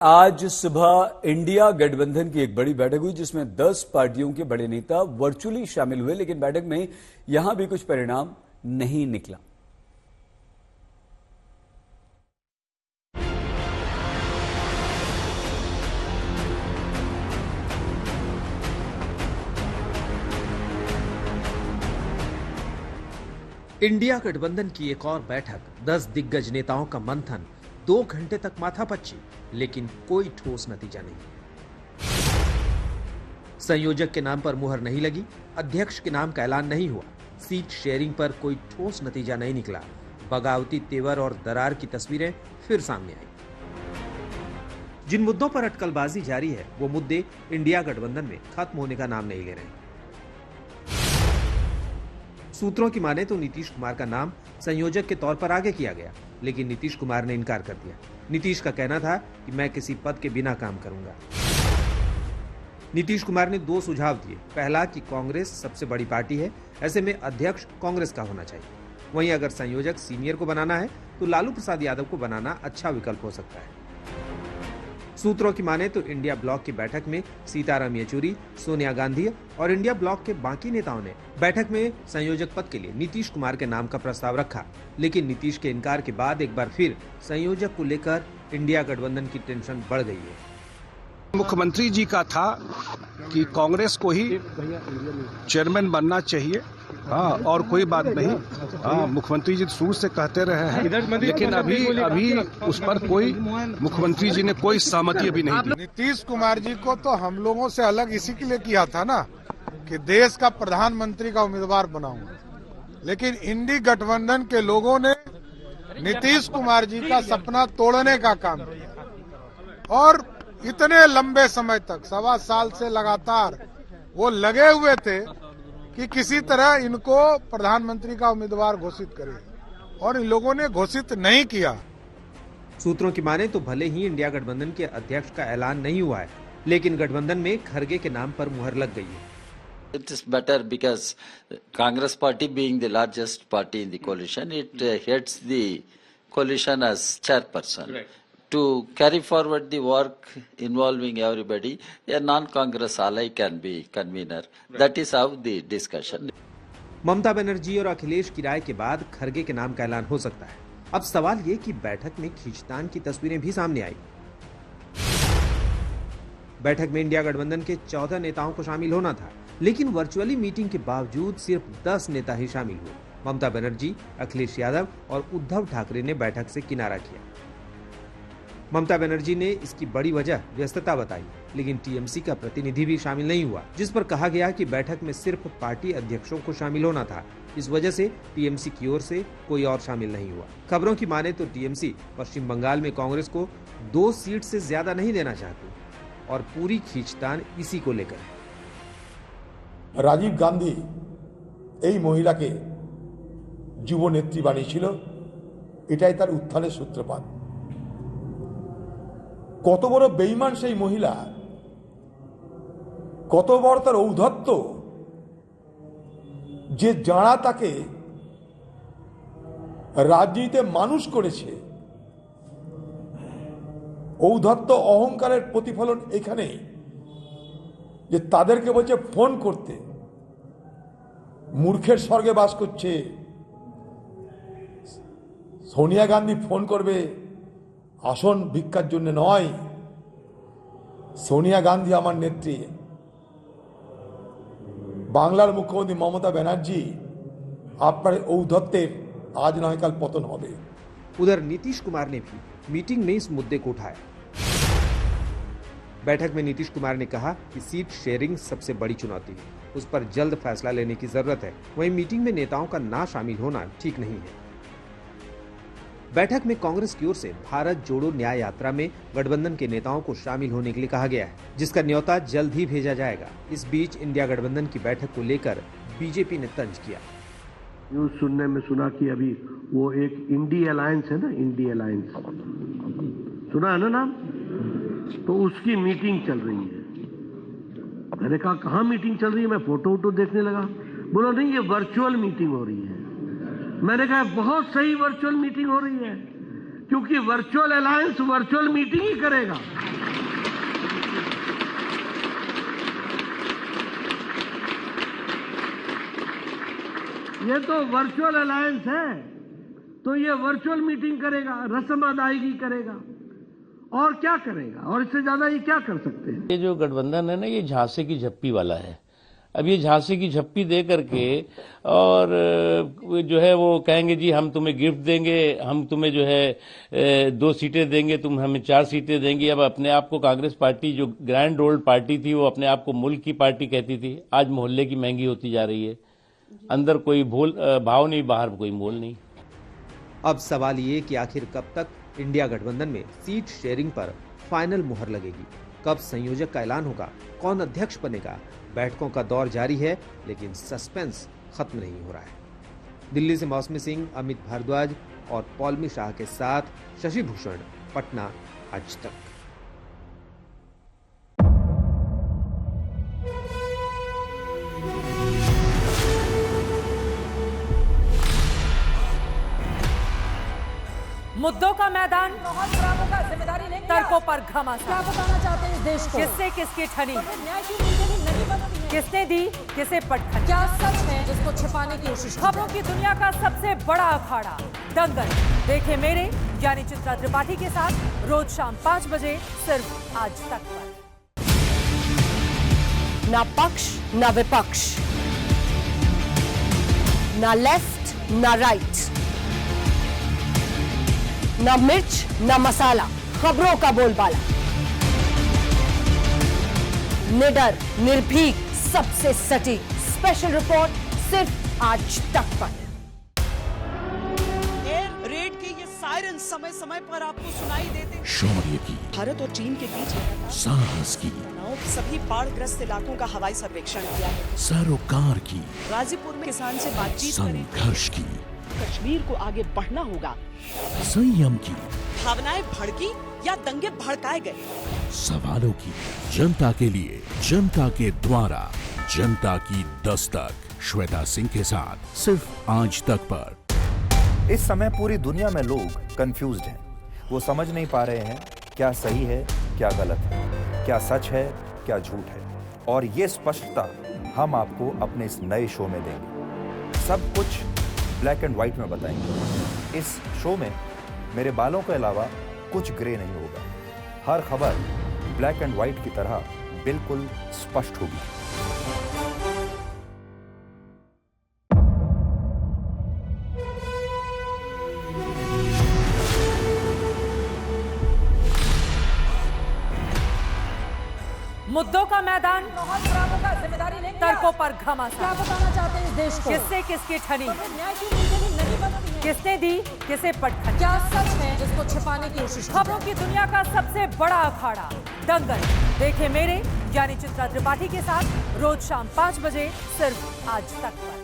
आज सुबह इंडिया गठबंधन की एक बड़ी बैठक हुई जिसमें 10 पार्टियों के बड़े नेता वर्चुअली शामिल हुए, लेकिन बैठक में यहां भी कुछ परिणाम नहीं निकला। इंडिया गठबंधन की एक और बैठक, 10 दिग्गज नेताओं का मंथन, 2 घंटे तक माथापच्ची, लेकिन कोई ठोस नतीजा नहीं। संयोजक के नाम पर मुहर नहीं लगी, अध्यक्ष के नाम का ऐलान नहीं हुआ, सीट शेयरिंग पर कोई ठोस नतीजा नहीं निकला। बगावती तेवर और दरार की तस्वीरें फिर सामने आई। जिन मुद्दों पर अटकलबाजी जारी है, वो मुद्दे इंडिया गठबंधन में खत्म होने का नाम नहीं ले रहे। सूत्रों की माने तो नीतीश कुमार का नाम संयोजक के तौर पर आगे किया गया, लेकिन नीतीश कुमार ने इनकार कर दिया। नीतीश का कहना था कि मैं किसी पद के बिना काम करूंगा। नीतीश कुमार ने 2 सुझाव दिए। पहला कि कांग्रेस सबसे बड़ी पार्टी है, ऐसे में अध्यक्ष कांग्रेस का होना चाहिए। वहीं अगर संयोजक सीनियर को बनाना है तो लालू प्रसाद यादव को बनाना अच्छा विकल्प हो सकता है। सूत्रों की माने तो इंडिया ब्लॉक की बैठक में सीताराम येचुरी, सोनिया गांधी और इंडिया ब्लॉक के बाकी नेताओं ने बैठक में संयोजक पद के लिए नीतीश कुमार के नाम का प्रस्ताव रखा, लेकिन नीतीश के इनकार के बाद एक बार फिर संयोजक को लेकर इंडिया गठबंधन की टेंशन बढ़ गई है। मुख्यमंत्री जी का था कि कांग्रेस को ही चेयरमैन बनना चाहिए, हाँ, और कोई बात नहीं। हाँ, मुख्यमंत्री जी शुरू से कहते रहे हैं, लेकिन अभी उस पर कोई मुख्यमंत्री जी ने कोई सहमति अभी नहीं दी। नीतीश कुमार जी को तो हम लोगों से अलग इसी के लिए किया था ना कि देश का प्रधानमंत्री का उम्मीदवार बनाऊंगा, लेकिन इंडी गठबंधन के लोगों ने नीतीश कुमार जी का सपना तोड़ने का काम किया और इतने लंबे समय तक 1.25 साल से लगातार वो लगे हुए थे कि किसी तरह इनको प्रधानमंत्री का उम्मीदवार घोषित करे, और इन लोगों ने घोषित नहीं किया। सूत्रों की माने तो भले ही इंडिया गठबंधन के अध्यक्ष का ऐलान नहीं हुआ है, लेकिन गठबंधन में खरगे के नाम पर मुहर लग गई है। It is better because Congress party being the largest party in the coalition, it heads the coalition as chairperson. Right. To carry forward the work involving everybody, a non-Congress ally can be convener. Right. That is how the discussion. Mamata Banerjee और अखिलेश की राय के बाद खरगे के नाम का ऐलान हो सकता है। अब सवाल ये कि बैठक में खींचतान की तस्वीरें भी सामने आई। बैठक में इंडिया गठबंधन के 14 नेताओं को शामिल होना था, लेकिन वर्चुअली मीटिंग के बावजूद सिर्फ 10 नेता ही शामिल हुए। ममता बनर्जी, अखिलेश यादव और उद्धव ठाकरे ने बैठक से किनारा किया। ममता बनर्जी ने इसकी बड़ी वजह व्यस्तता बताई, लेकिन टीएमसी का प्रतिनिधि भी शामिल नहीं हुआ, जिस पर कहा गया कि बैठक में सिर्फ पार्टी अध्यक्षों को शामिल होना था। इस वजह से टीएमसी की ओर से कोई और शामिल नहीं हुआ। खबरों की माने तो टीएमसी पश्चिम बंगाल में कांग्रेस को 2 सीट से ज्यादा नहीं देना चाहती और पूरी खींचतान इसी को लेकर है। রাজীব গান্ধী এই মহিলাকে যুব নেত্রী বানিয়েছিল, এটাই তার উত্থানের সূত্রপাত। কত বড় বেঈমান সেই মহিলা, কত বড় তার ঔদ্ধত্য যে যারা তাকে রাজনীতিতে মানুষ করেছে। ঔদ্ধত্য অহংকারের প্রতিফলন এখানেই যে তাদেরকে বলছে ফোন করতে। মূর্খের স্বর্গে বাস করছে। সোনিয়া গান্ধী ফোন করবে আসন ভিক্ষার জন্য নয়। সোনিয়া গান্ধী আমার নেত্রী। বাংলার মুখ্যমন্ত্রী মমতা ব্যানার্জি, আপনার ঔদ্ধত্যের आज ना कल पतन होबे। उधर नीतीश कुमार ने भी मीटिंग में इस मुद्दे को उठाया। बैठक में नीतीश कुमार ने कहा कि सीट शेयरिंग सबसे बड़ी चुनौती है, उस पर जल्द फैसला लेने की जरूरत है। वहीं मीटिंग में नेताओं का ना शामिल होना ठीक नहीं है। बैठक में कांग्रेस की ओर से भारत जोड़ो न्याय यात्रा में गठबंधन के नेताओं को शामिल होने के लिए कहा गया है, जिसका न्योता जल्द ही भेजा जाएगा। इस बीच इंडिया गठबंधन की बैठक को लेकर बीजेपी ने तंज किया। न्यूज सुनने में सुना कि अभी वो एक इंडी अलायंस है ना, इंडी अलायंस सुना है ना नाम, तो उसकी मीटिंग चल रही है। मैंने कहा कहाँ मीटिंग चल रही है, मैं फोटो वोटो देखने लगा। बोला नहीं, ये वर्चुअल मीटिंग हो रही है। मैंने कहा बहुत सही वर्चुअल मीटिंग हो रही है, क्योंकि वर्चुअल अलायंस वर्चुअल मीटिंग ही करेगा। ये तो वर्चुअल अलायंस है, तो ये वर्चुअल मीटिंग करेगा, रस्म अदायगी करेगा, और क्या करेगा? और इससे ज्यादा ये क्या कर सकते हैं? ये जो गठबंधन है ना, ये झांसे की झप्पी वाला है। अब ये झांसे की झप्पी दे करके और जो है वो कहेंगे जी हम तुम्हें गिफ्ट देंगे, हम तुम्हें जो है 2 सीटें देंगे, तुम हमें 4 सीटें देंगी। अब अपने आप को कांग्रेस पार्टी जो ग्रैंड ओल्ड पार्टी थी, वो अपने आप को मुल्क की पार्टी कहती थी, आज मोहल्ले की महंगी होती जा रही है। अंदर कोई भाव नहीं, बाहर कोई मोल नहीं। अब सवाल ये कि आखिर कब तक इंडिया गठबंधन में सीट शेयरिंग पर फाइनल मुहर लगेगी, कब संयोजक का ऐलान होगा, कौन अध्यक्ष बनेगा। बैठकों का दौर जारी है, लेकिन सस्पेंस खत्म नहीं हो रहा है। दिल्ली से मौसमी सिंह, अमित भारद्वाज और पौलमी शाह के साथ शशि भूषण, पटना, आज तक। मुद्दों का मैदान, तर्कों पर घमासान। क्या बताना चाहते हैं इस देश को? किससे किसकी ठनी, किसने दी किसे पटखनी, क्या सच है जिसको छिपाने की कोशिश। खबरों की दुनिया का सबसे बड़ा अखाड़ा दंगल देखे मेरे यानी चित्रा त्रिपाठी के साथ रोज शाम 5 बजे सिर्फ आज तक पर। ना पक्ष ना विपक्ष, ना लेफ्ट ना राइट, ना मिर्च ना मसाला, खबरों का बोलबाला। निडर, निर्भीक, सबसे सटीक स्पेशल रिपोर्ट सिर्फ आज तक पर। एयर रेड के ये सायरन समय समय पर आपको सुनाई देते। शौर्य की, भारत और चीन के बीच साहस की, सभी बाढ़ग्रस्त इलाकों का हवाई सर्वेक्षण किया है। सरोकार की, गाजीपुर में किसान से बातचीत करें। संघर्ष की, कश्मीर को आगे बढ़ना होगा। संयम की, भावनाएं भड़की या दंगे भड़काए गए। सवालों की, जनता के लिए, जनता के द्वारा, जनता की दस्तक। श्वेता सिंह के साथ सिर्फ आज तक पर। इस समय पूरी दुनिया में लोग कंफ्यूज्ड हैं। वो समझ नहीं पा रहे हैं क्या सही है क्या गलत है, क्या सच है क्या झूठ है। और ये स्पष्टता हम आपको अपने इस नए शो में देंगे। सब कुछ ब्लैक एंड व्हाइट में बताएंगे। इस शो में मेरे बालों के अलावा कुछ ग्रे नहीं होगा। हर खबर ब्लैक एंड व्हाइट की तरह बिल्कुल स्पष्ट होगी। मुद्दों का मैदान, तर्कों पर घमासान। क्या बताना चाहते हैं इस देश को? किससे किसकी ठनी, किसने दी किसे पटखनी, क्या सच है जिसको छिपाने की कोशिश। खबरों की दुनिया का सबसे बड़ा अखाड़ा दंगल देखे मेरे यानी चित्रा त्रिपाठी के साथ रोज शाम 5 बजे सिर्फ आज तक पर।